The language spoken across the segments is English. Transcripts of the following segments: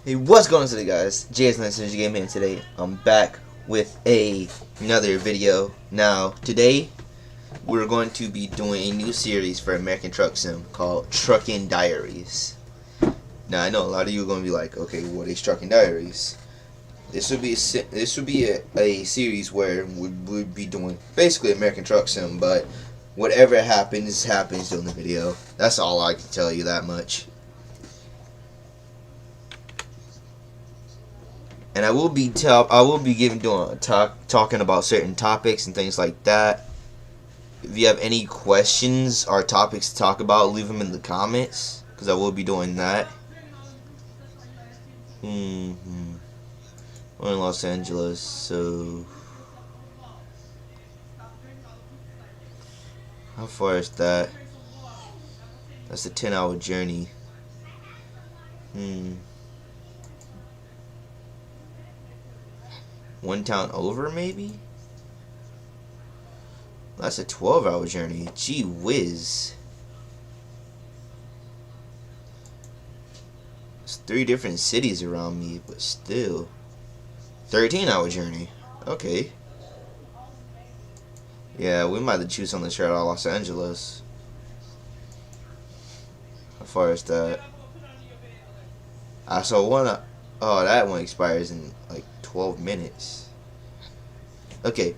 Hey, what's going on today, guys? JS9 Gaming, and today I'm back with another video. Now, today we're going to be doing a new series for American Truck Sim called Trucking Diaries. Now, I know a lot of you are going to be like, okay, what is Trucking Diaries? This would be a series where we'd be doing basically American Truck Sim, but whatever happens during the video. That's all I can tell you, that much. And I will be talking about certain topics and things like that. If you have any questions or topics to talk about, leave them in the comments, because I will be doing that. We're in Los Angeles, so how far is that? That's a 10-hour journey. One town over, maybe? That's a 12-hour journey. Gee whiz. It's 3 different cities around me, but still. 13-hour journey. Okay. Yeah, we might have to choose something straight out of Los Angeles. How far is that? I saw one. Oh, that one expires in like 12 minutes. Okay.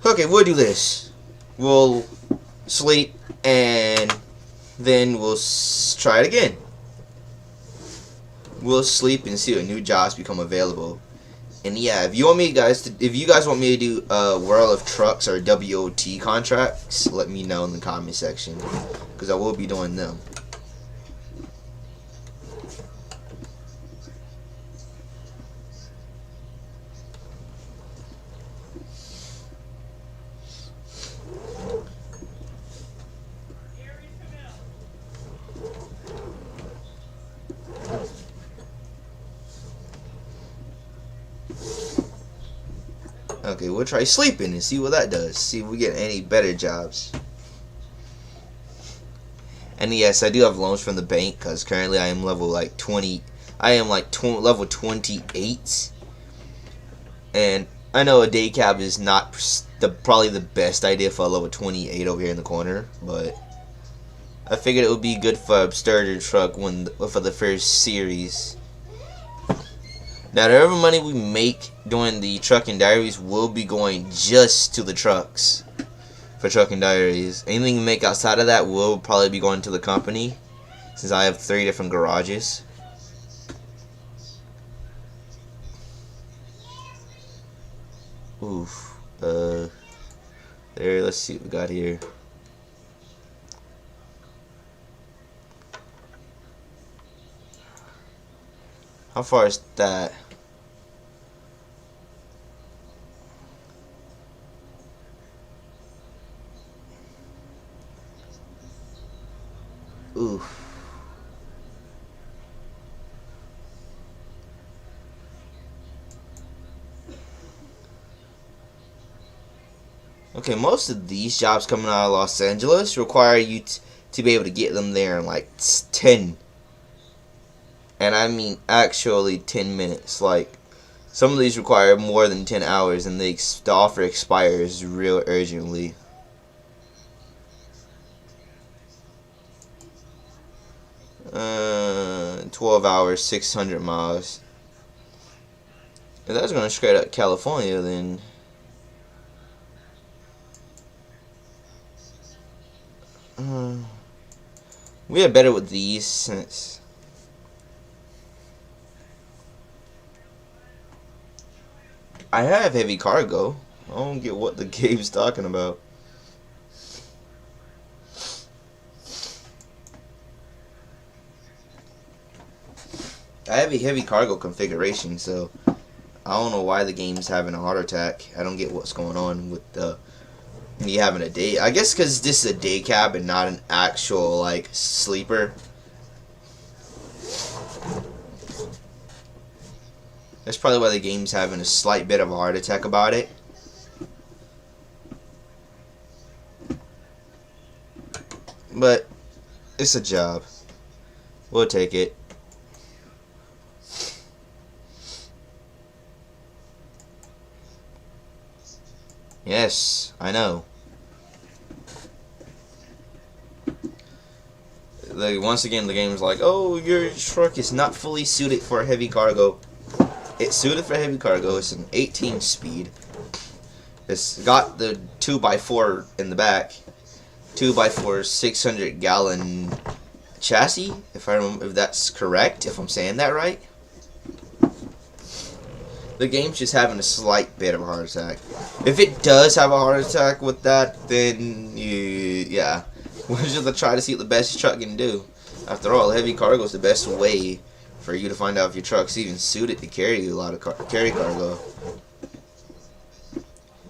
Okay, we'll do this. We'll sleep and then we'll try it again. We'll sleep and see what new jobs become available. And yeah, if you guys want me to do World of Trucks or WOT contracts, let me know in the comment section, because I will be doing them. Okay, we'll try sleeping and see what that does. See if we get any better jobs. And yes, I do have loans from the bank, because currently I am level like 20. I am like level 28. And I know a day cab is not probably the best idea for a level 28 over here in the corner, but I figured it would be good for a starter truck for the first series. Now, whatever money we make during the Trucking Diaries will be going just to the trucks for Trucking Diaries. Anything we make outside of that will probably be going to the company, since I have 3 different garages. Oof. There, let's see what we got here. How far is that? Oof. Okay, most of these jobs coming out of Los Angeles require you to be able to get them there in like 10. And I mean actually 10 minutes. Like, some of these require more than 10 hours, and the offer expires real urgently. Uh, 12 hours, 600 miles. If that's going straight up California, then we are better with these, since I have heavy cargo. I don't get what the game's talking about. I have a heavy cargo configuration, so I don't know why the game's having a heart attack. I don't get what's going on with me having a day. I guess because this is a day cab and not an actual like sleeper. That's probably why the game's having a slight bit of a heart attack about it. But it's a job. We'll take it. Yes, I know. Once again, the game is like, oh, your truck is not fully suited for heavy cargo. It's suited for heavy cargo. It's an 18 speed. It's got the 2x4 in the back. 2x4 600-gallon chassis, if that's correct, if I'm saying that right. The game's just having a slight bit of a heart attack. If it does have a heart attack with that, then yeah, we're just gonna try to see what the best truck can do. After all, heavy cargo is the best way for you to find out if your truck's even suited to carry a lot of cargo.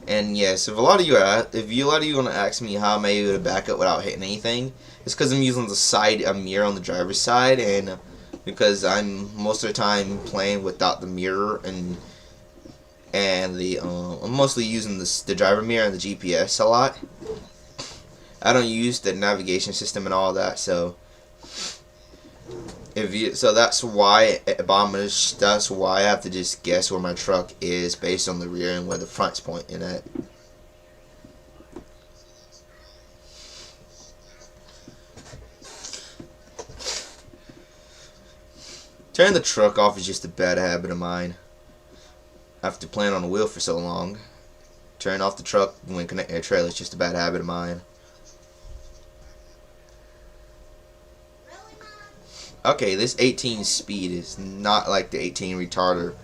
And yes, if a lot of you want to ask me how am I able to back up without hitting anything, it's because I'm using the side mirror on the driver's side, and because I'm most of the time playing without the mirror and I'm mostly using the driver mirror and the GPS a lot. I don't use the navigation system and all that, so that's why I have to just guess where my truck is based on the rear and where the front's pointing at. Turning the truck off is just a bad habit of mine. After playing on the wheel for so long, turning off the truck when connecting a trailer is just a bad habit of mine. Okay, this 18 speed is not like the 18 retarder.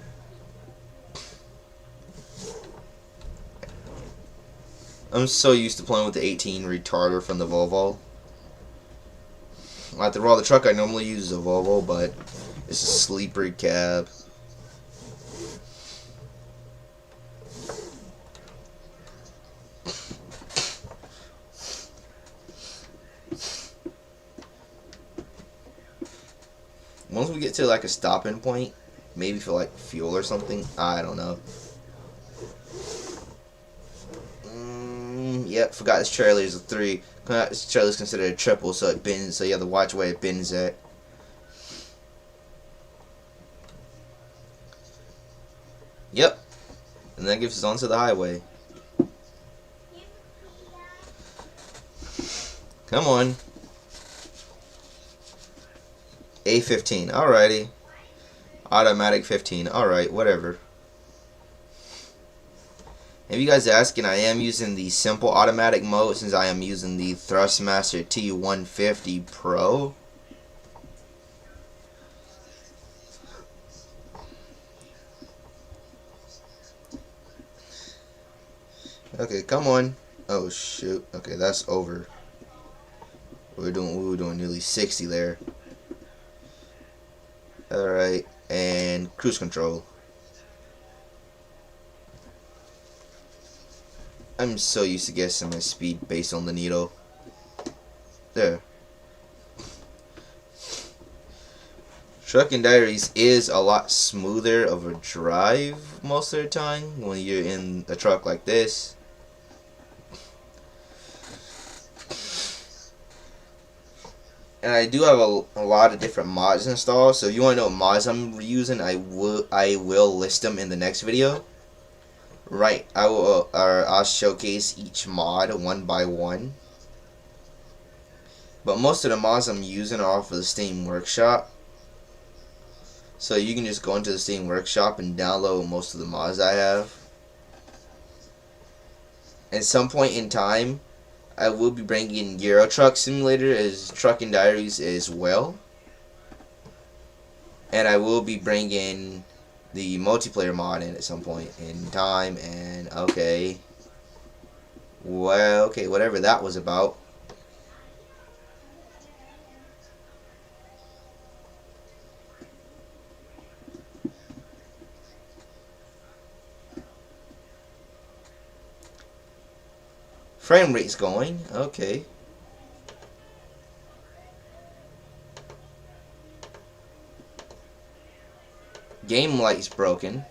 I'm so used to playing with the 18 retarder from the Volvo. After all, the truck I normally use is a Volvo, but it's a sleeper cab. Once we get to like a stopping point, maybe for like fuel or something, I don't know. Yep, forgot this trailer is a 3. This trailer is considered a triple, so it bends. So you have to watch where it bends at. Yep, and that gives us onto the highway. Come on. A15, alrighty. Automatic 15, alright, whatever. If you guys are asking, I am using the simple automatic mode since I am using the Thrustmaster T150 Pro. Okay, come on. Oh shoot. Okay, that's over. We were doing nearly 60 there. Alright, and cruise control. I'm so used to guessing my speed based on the needle. There. Trucking Diaries is a lot smoother of a drive most of the time when you're in a truck like this. And I do have a lot of different mods installed, so if you want to know what mods I'm using, I will list them in the next video. Right, I'll showcase each mod one by one. But most of the mods I'm using are off of the Steam Workshop. So you can just go into the Steam Workshop and download most of the mods I have. At some point in time, I will be bringing Euro Truck Simulator as Trucking Diaries as well. And I will be bringing the multiplayer mod in at some point in time. And okay, well, okay, whatever that was about. Frame rate's going, okay. Game light's broken.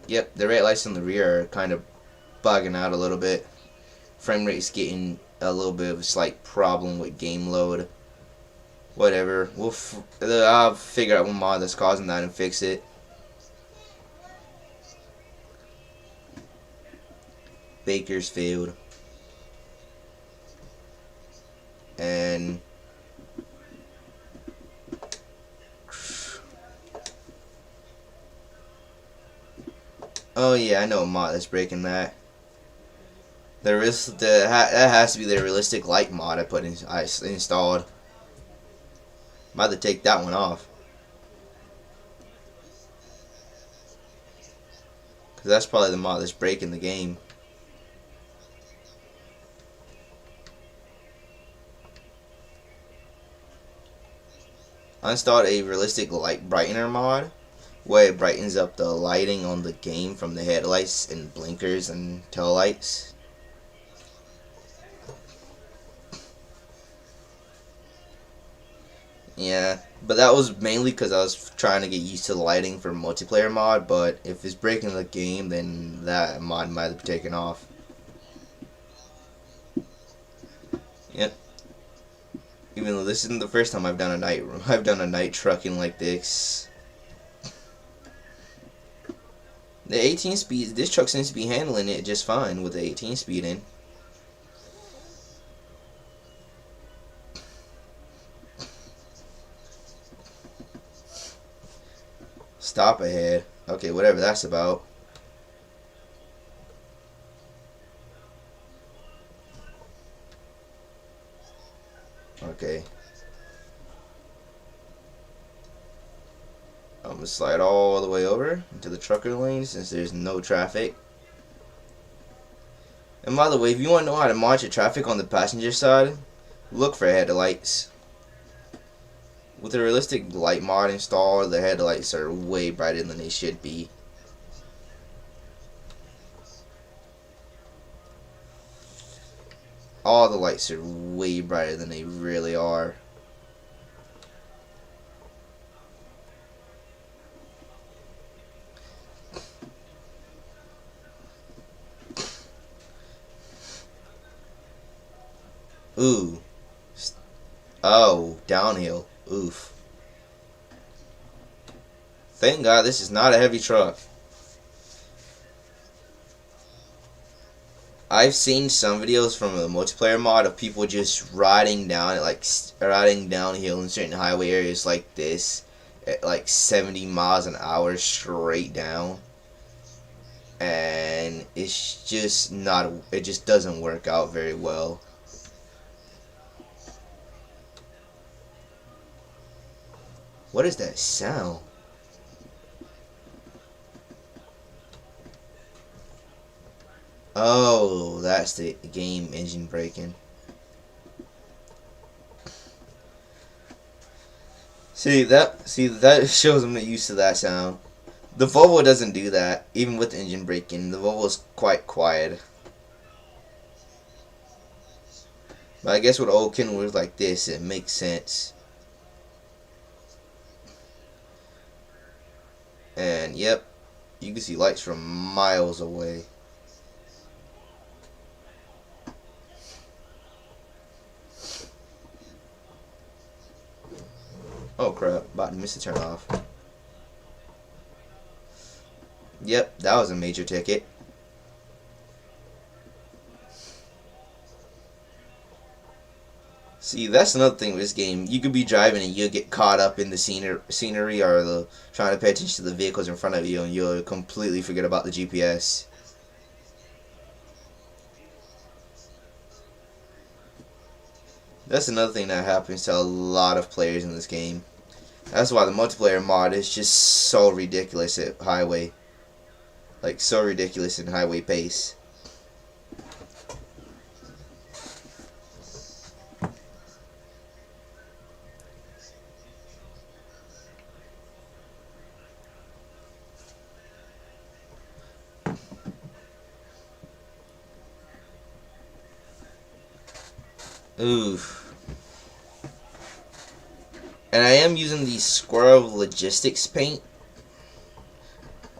Yep, the red lights on the rear are kind of bugging out a little bit. Frame rate's getting a little bit of a slight problem with game load. Whatever, I'll figure out what mod that's causing that and fix it. Bakersfield, and oh yeah, I know a mod that's breaking that. That has to be the realistic light mod I installed. I'm about to take that one off because that's probably the mod that's breaking the game. I installed a realistic light brightener mod where it brightens up the lighting on the game from the headlights and blinkers and tail lights. Yeah, but that was mainly because I was trying to get used to the lighting for multiplayer mod, but if it's breaking the game, then that mod might have taken off. Yep. Even though this isn't the first time I've done a night trucking like this. The 18 speed, this truck seems to be handling it just fine with the 18 speed in. Stop ahead. Okay, whatever that's about. Okay. I'm gonna slide all the way over into the trucker lane since there's no traffic. And by the way, if you want to know how to monitor traffic on the passenger side, look for headlights. With a realistic light mod installed, the headlights are way brighter than they should be. All the lights are way brighter than they really are. Ooh. Oh, downhill. Oof. Thank God this is not a heavy truck. I've seen some videos from a multiplayer mod of people just riding down riding downhill in certain highway areas like this at like 70 miles an hour straight down, and it's just not. It just doesn't work out very well. What is that sound? Oh, that's the game engine braking. See that shows I'm not used to that sound. The Volvo doesn't do that, even with the engine braking. The Volvo's quite quiet. But I guess with old Kenworth like this, it makes sense. And yep, you can see lights from miles away. Oh crap, about to miss the turn off. Yep, that was a major ticket. See, that's another thing with this game. You could be driving and you'll get caught up in the scenery or the trying to pay attention to the vehicles in front of you, and you'll completely forget about the GPS. That's another thing that happens to a lot of players in this game. That's why the multiplayer mod is just so ridiculous at highway. Like, so ridiculous in highway pace. Oof. And I am using the Squirrel Logistics paint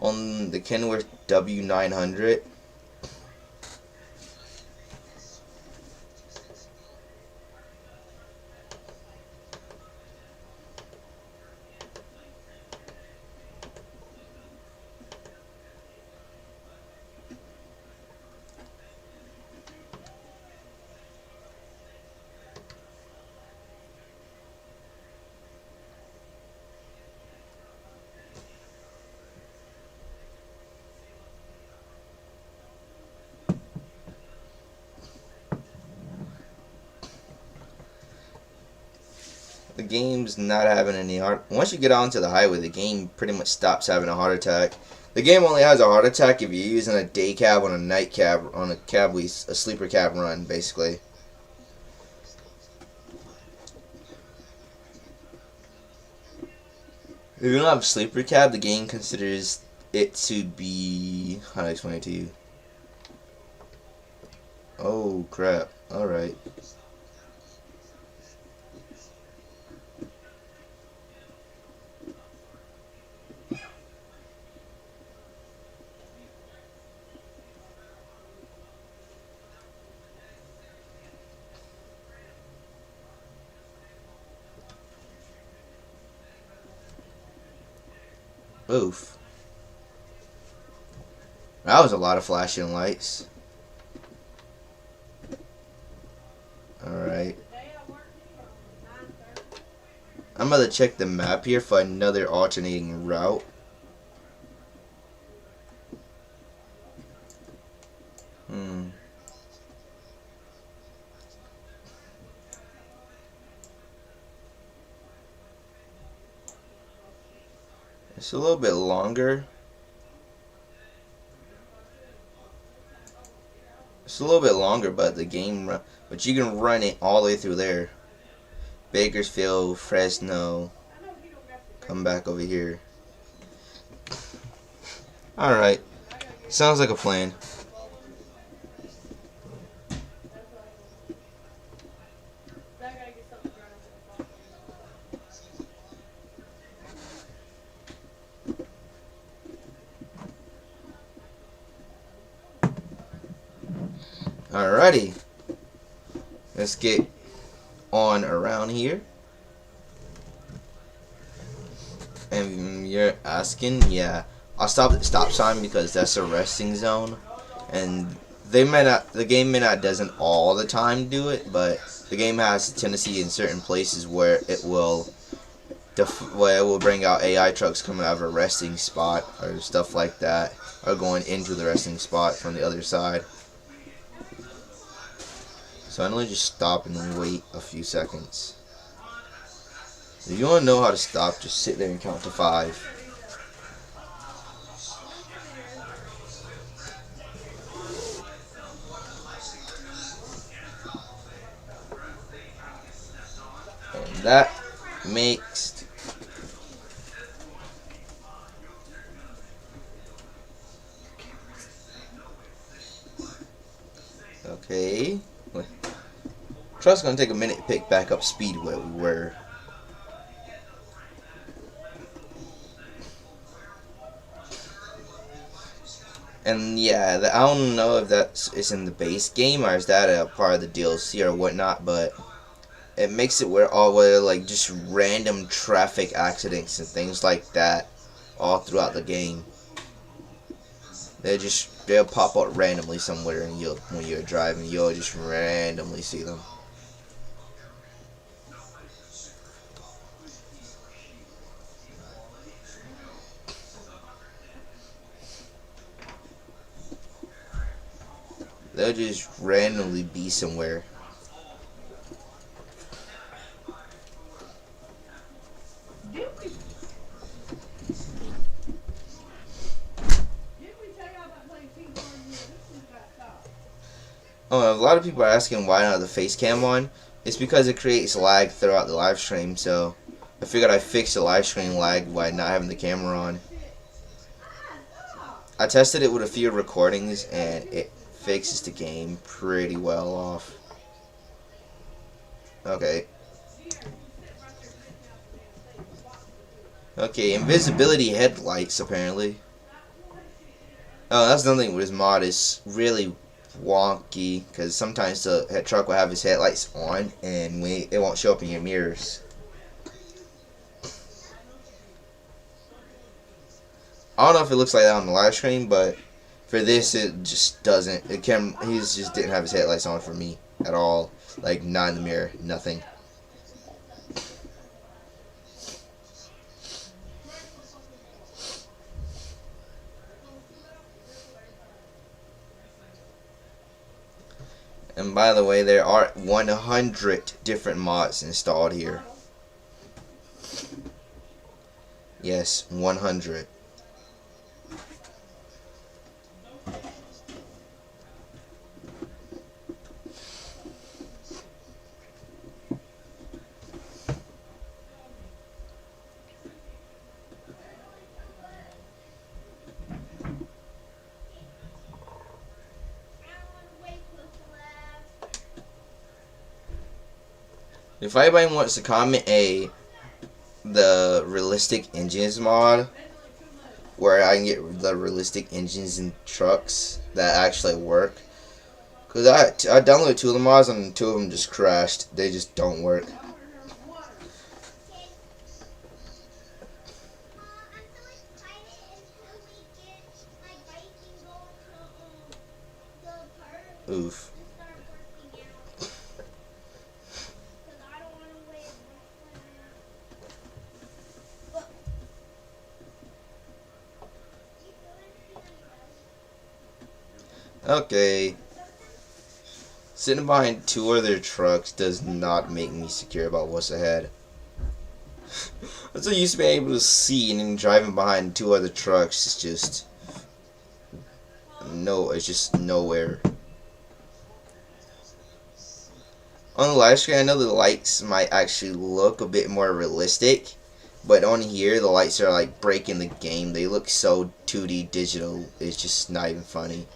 on the Kenworth W900. game's not having any heart. Once you get onto the highway, the game pretty much stops having a heart attack. The game only has a heart attack if you're using a day cab on a night cab on a sleeper cab run, basically. If you don't have a sleeper cab, the game considers it to be, how do I explain it to you? Oh crap! All right. Oof. That was a lot of flashing lights. Alright. I'm gonna check the map here for another alternating route. It's a little bit longer. It's a little bit longer, but but you can run it all the way through there. Bakersfield, Fresno. Come back over here. Alright. Sounds like a plan. Alrighty. Let's get on around here. And you're asking, yeah. I'll stop at the stop sign because that's a resting zone. And the game may not doesn't all the time do it, but the game has a tendency in certain places where it will bring out AI trucks coming out of a resting spot or stuff like that, or going into the resting spot from the other side. So I normally just stop and then wait a few seconds. If you want to know how to stop, just sit there and count to 5. And that makes okay. Truck's gonna take a minute to pick back up speed where we were. And yeah, I don't know if it's in the base game or is that a part of the DLC or whatnot, but it makes it where like just random traffic accidents and things like that all throughout the game. They'll pop up randomly somewhere, and when you're driving, you'll just randomly see them. They'll just randomly be somewhere. Oh, a lot of people are asking why not the face cam on. It's because it creates lag throughout the live stream, so I figured I'd fix the live stream lag by not having the camera on. I tested it with a few recordings and it fixes the game pretty well off. Okay. Okay, invisibility headlights apparently. Oh, that's nothing with his mod. It's really wonky because sometimes the truck will have his headlights on and it won't show up in your mirrors. I don't know if it looks like that on the live stream, but for this it just doesn't. He just didn't have his headlights on for me at all. Like, not in the mirror, nothing. And by the way, there are 100 different mods installed here. Yes, 100. If anybody wants to comment the realistic engines mod, where I can get the realistic engines in trucks that actually work, because I downloaded two of the mods and two of them just crashed. They just don't work. Oof. Okay. Sitting behind two other trucks does not make me secure about what's ahead. I'm so used to being able to see, and then driving behind two other trucks is just it's just nowhere. On the live screen, I know the lights might actually look a bit more realistic, but on here, the lights are like breaking the game. They look so 2D digital, it's just not even funny.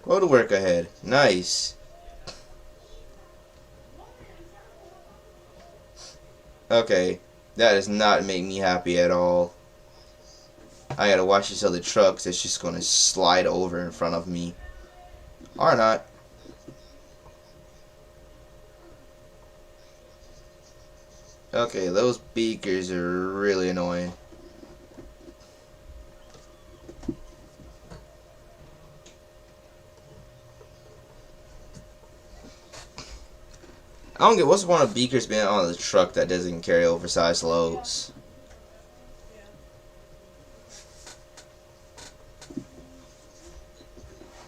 Road work ahead. Nice. Okay, that does not make me happy at all. I gotta watch this other truck that's just gonna slide over in front of me. Or not. Okay, those beakers are really annoying. I don't get what's the point of beakers being on the truck that doesn't carry oversized loads.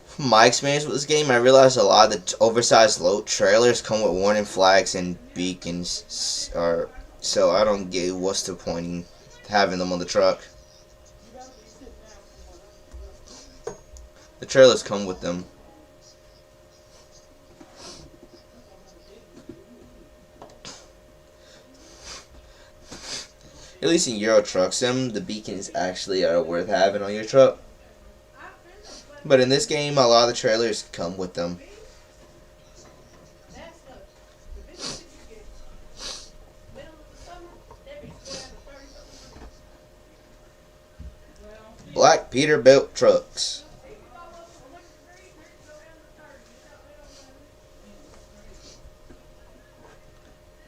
From my experience with this game, I realized a lot of the oversized load trailers come with warning flags and beacons, so I don't get what's the point in having them on the truck. The trailers come with them. At least in Euro Truck Sim, the beacons actually are worth having on your truck. But in this game, a lot of the trailers come with them. Black Peterbilt trucks.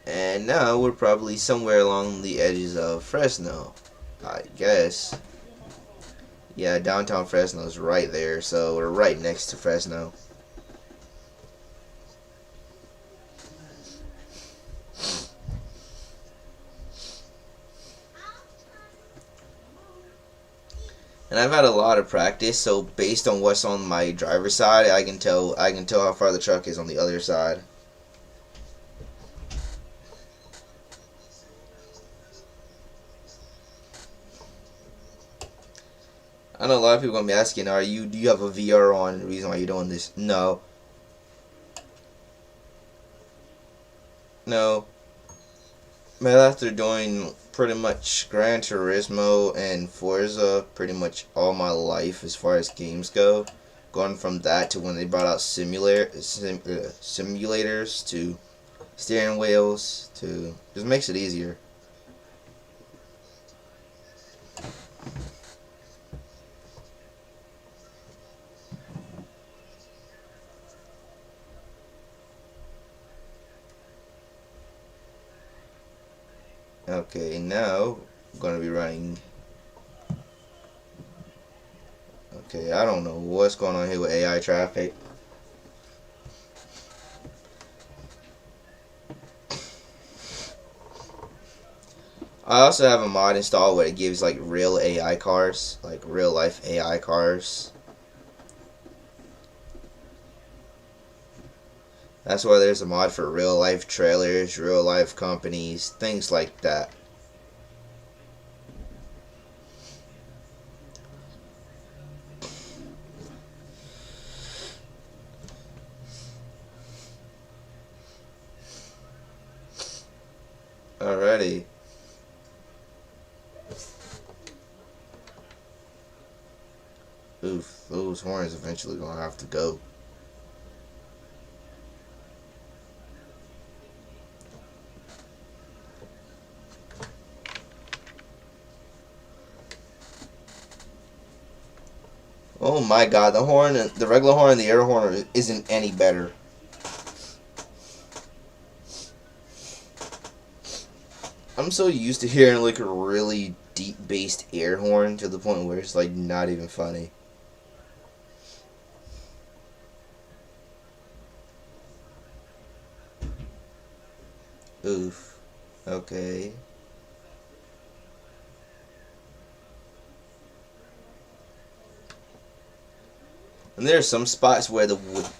And now we're probably somewhere along the edges of Fresno, I guess. Yeah, downtown Fresno is right there, so we're right next to Fresno. And I've had a lot of practice, so based on what's on my driver's side, I can tell how far the truck is on the other side. I know a lot of people are gonna be asking, do you have a VR on? The reason why you're doing this? No. No. But after doing pretty much Gran Turismo and Forza pretty much all my life as far as games go, going from that to when they brought out simulators to steering wheels to just makes it easier. Okay, now I'm gonna be running. Okay, I don't know what's going on here with AI traffic. I also have a mod installed where it gives like real AI cars, like real life AI cars. That's why there's a mod for real life trailers, real life companies, things like that. Alrighty. Oof, those horns eventually gonna have to go. Oh my god, the regular horn and the air horn isn't any better. I'm so used to hearing like a really deep bassed air horn to the point where it's like not even funny. Oof. Okay. And there are some spots where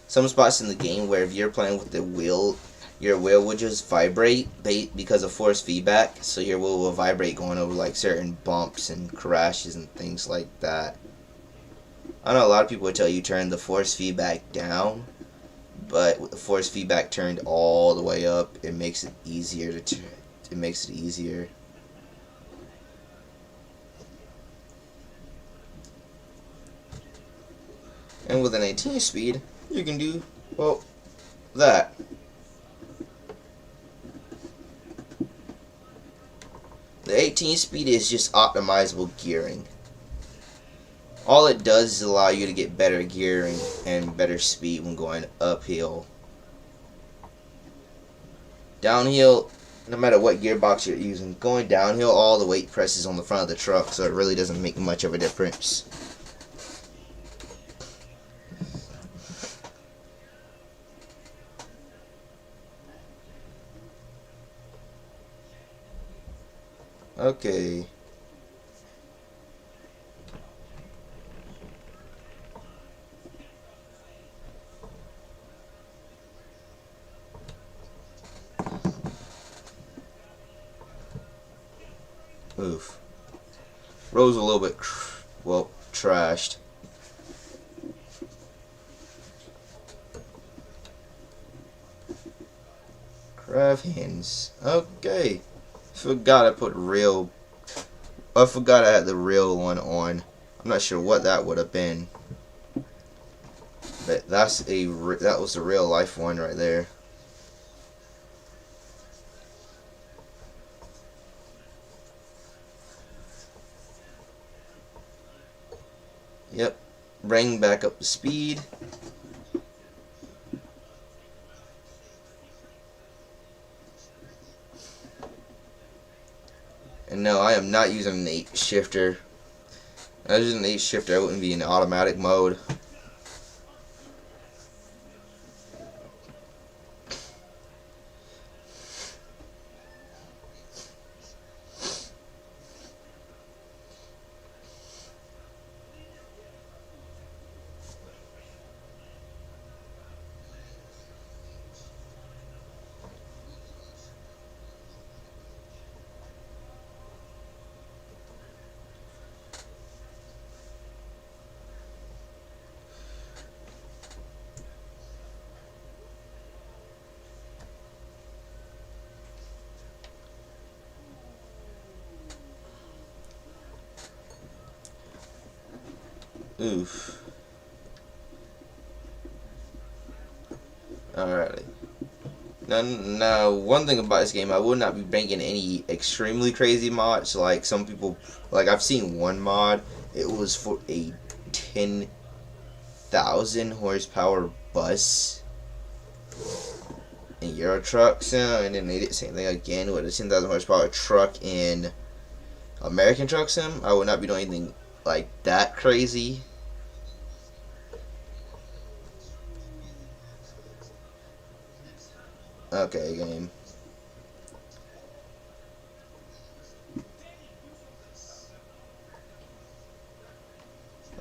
some spots in the game where if you're playing with the wheel, your wheel will just vibrate because of force feedback. So your wheel will vibrate going over like certain bumps and crashes and things like that. I know a lot of people would tell you turn the force feedback down, but with the force feedback turned all the way up, it makes it easier it makes it easier. And with an 18 speed, you can do, well, that. The 18 speed is just optimizable gearing. All it does is allow you to get better gearing and better speed when going uphill. Downhill, no matter what gearbox you're using, going downhill, all the weight presses on the front of the truck, so it really doesn't make much of a difference. Okay. Oof. Road's a little bit, well, trashed. Crab hands. Okay. I forgot I had the real one on. I'm not sure what that would have been. But that was a real life one right there. Yep. Bring back up the speed. And no, I am not using an 8 shifter. If I was using an 8 shifter, I wouldn't be in automatic mode. Oof. Alrighty. Now, one thing about this game, I will not be banking any extremely crazy mods. Like some people, like I've seen one mod. It was for a 10,000 horsepower bus in Euro Truck Sim, and then they did the same thing again with a 10,000 horsepower truck in American Truck Sim. I would not be doing anything like that crazy. Okay, game.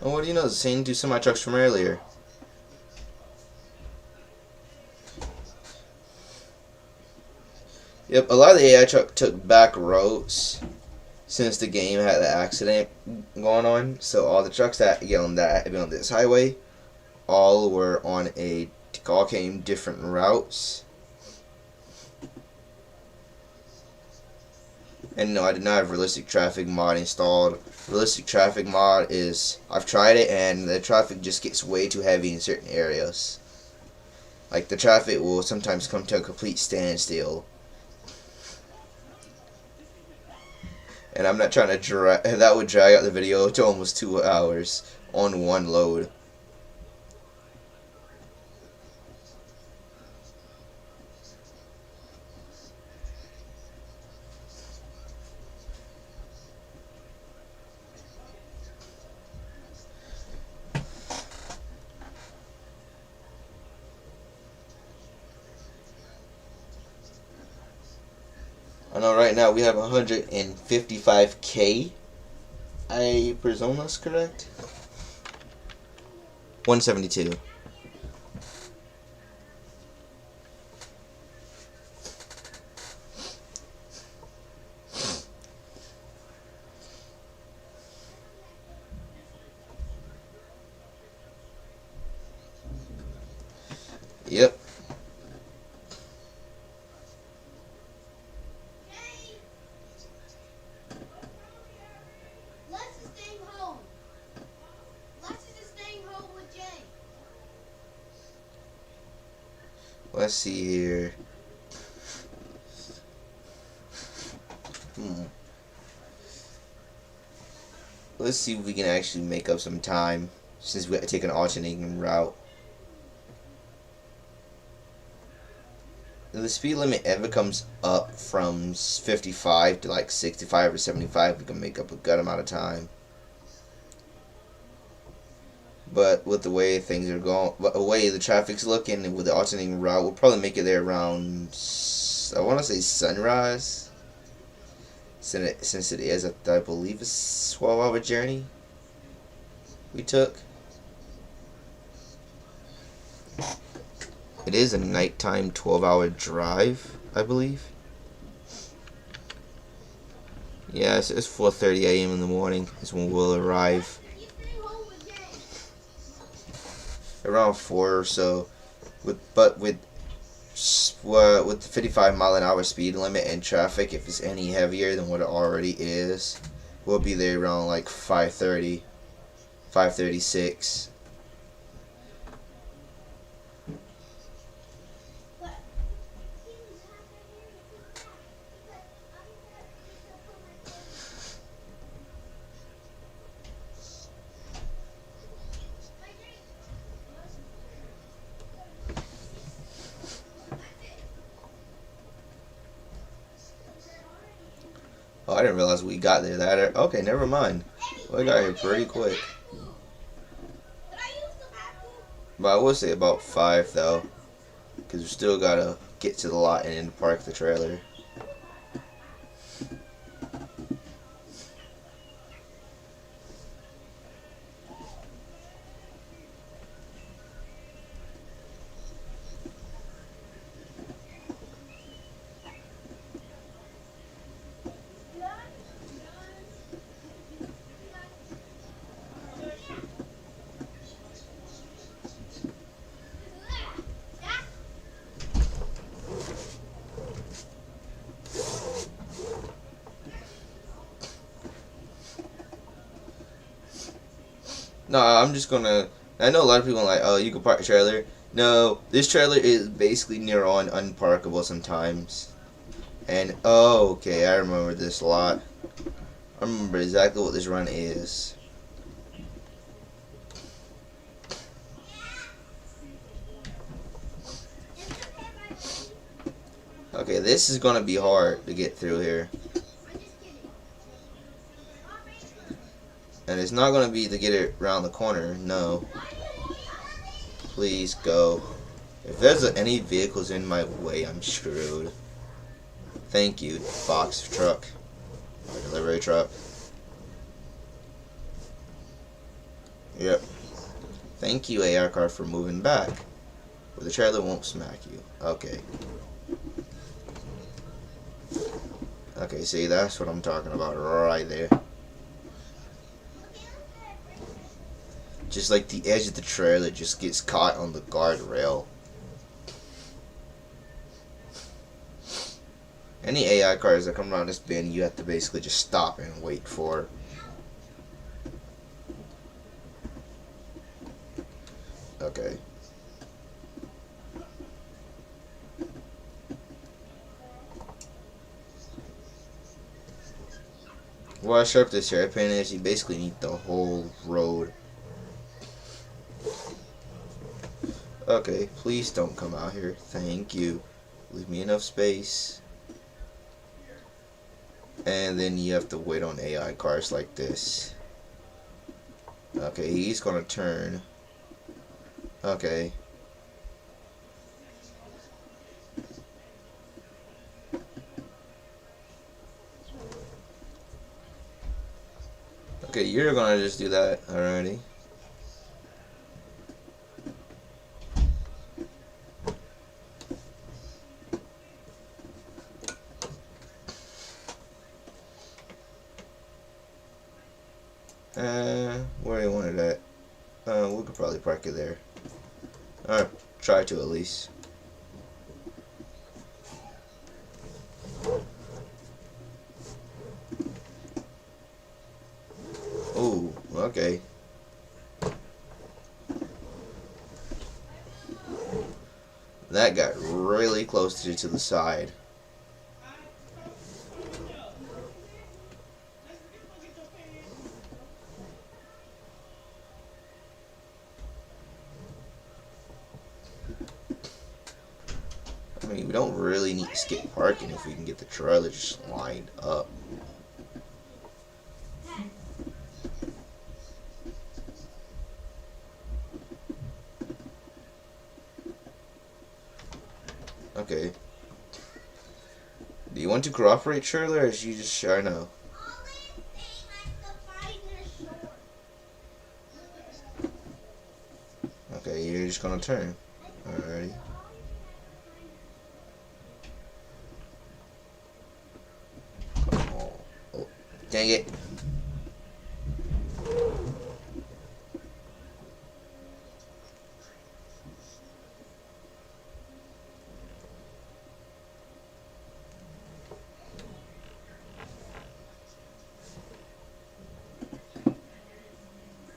Oh, what do you know? The same two semi trucks from earlier. Yep, a lot of the AI truck took back roads since the game had the accident going on. So all the trucks that on this highway, all came different routes. And no, I did not have realistic traffic mod installed. Realistic traffic mod is, I've tried it and the traffic just gets way too heavy in certain areas. Like the traffic will sometimes come to a complete standstill. And I'm not trying to that would drag out the video to almost 2 hours on one load. I know right now we have 155K. I presume that's correct. 172. Yep. Let's see here. Let's see if we can actually make up some time since we have to take an alternating route. If the speed limit ever comes up from 55 to like 65 or 75, we can make up a good amount of time. But with the way things are going, the way the traffic's looking, and with the alternating route, we'll probably make it there around, I want to say sunrise. Since it is, I believe, a 12-hour journey we took. It is a nighttime 12-hour drive, I believe. Yeah, it's 4:30 a.m. in the morning is when we'll arrive. Around 4 or so, with the 55-mile-an-hour speed limit and traffic, if it's any heavier than what it already is, we'll be there around like 5:30, 5:36. Oh, I didn't realize we got there that early. Okay, never mind. We got here pretty quick. But I will say about 5 though, because we still gotta get to the lot and then park the trailer. No, I'm just gonna. I know a lot of people are like, oh, you can park the trailer. No, this trailer is basically near on unparkable sometimes. And oh, okay, I remember this lot. I remember exactly what this run is. Okay, this is gonna be hard to get through here. And it's not going to be to get it around the corner, no. Please go. If there's any vehicles in my way, I'm screwed. Thank you, box truck. Or delivery truck. Yep. Thank you, AR car, for moving back. Where the trailer won't smack you. Okay. Okay, see, that's what I'm talking about right there. Just like the edge of the trailer just gets caught on the guardrail. Any AI cars that come around this bend, you have to basically just stop and wait for. Okay. Well, how sharp this hairpin is, you basically need the whole road. Okay, please don't come out here. Thank you. Leave me enough space. And then you have to wait on AI cars like this. Okay, he's gonna turn. Okay. Okay, you're gonna just do that already. Where do you want it at? We could probably park it there. Alright, try to at least. Ooh, okay. That got really close to the side. I mean, we don't really need to skip parking if we can get the trailer just lined up. Okay. Do you want to cooperate, trailer, or is you just sure no? Okay, you're just gonna turn. Alrighty. Oh, dang it.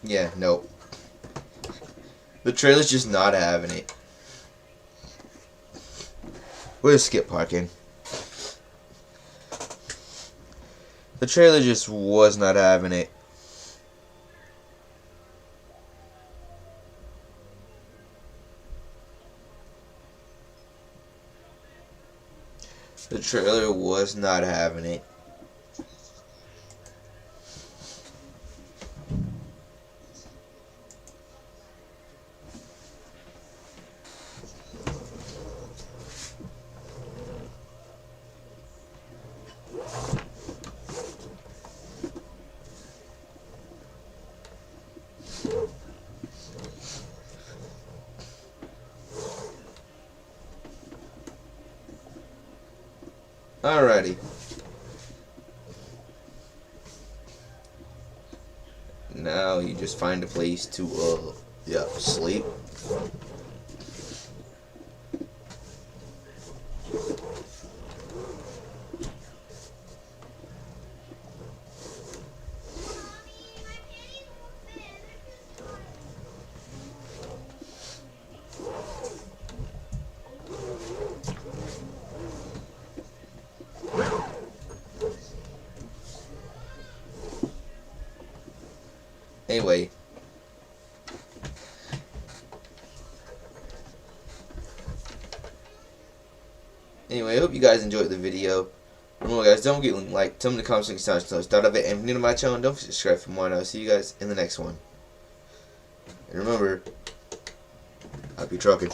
Yeah, nope. The trailer's just not having it. We'll just skip parking. The trailer just was not having it. The trailer was not having it. Alrighty. Now you just find a place to sleep. Anyway, I hope you guys enjoyed the video. Remember, guys, don't forget to like, tell me in the comments section to start of it, and if you're new to my channel, don't forget to subscribe for more, and I'll see you guys in the next one. And remember, happy trucking.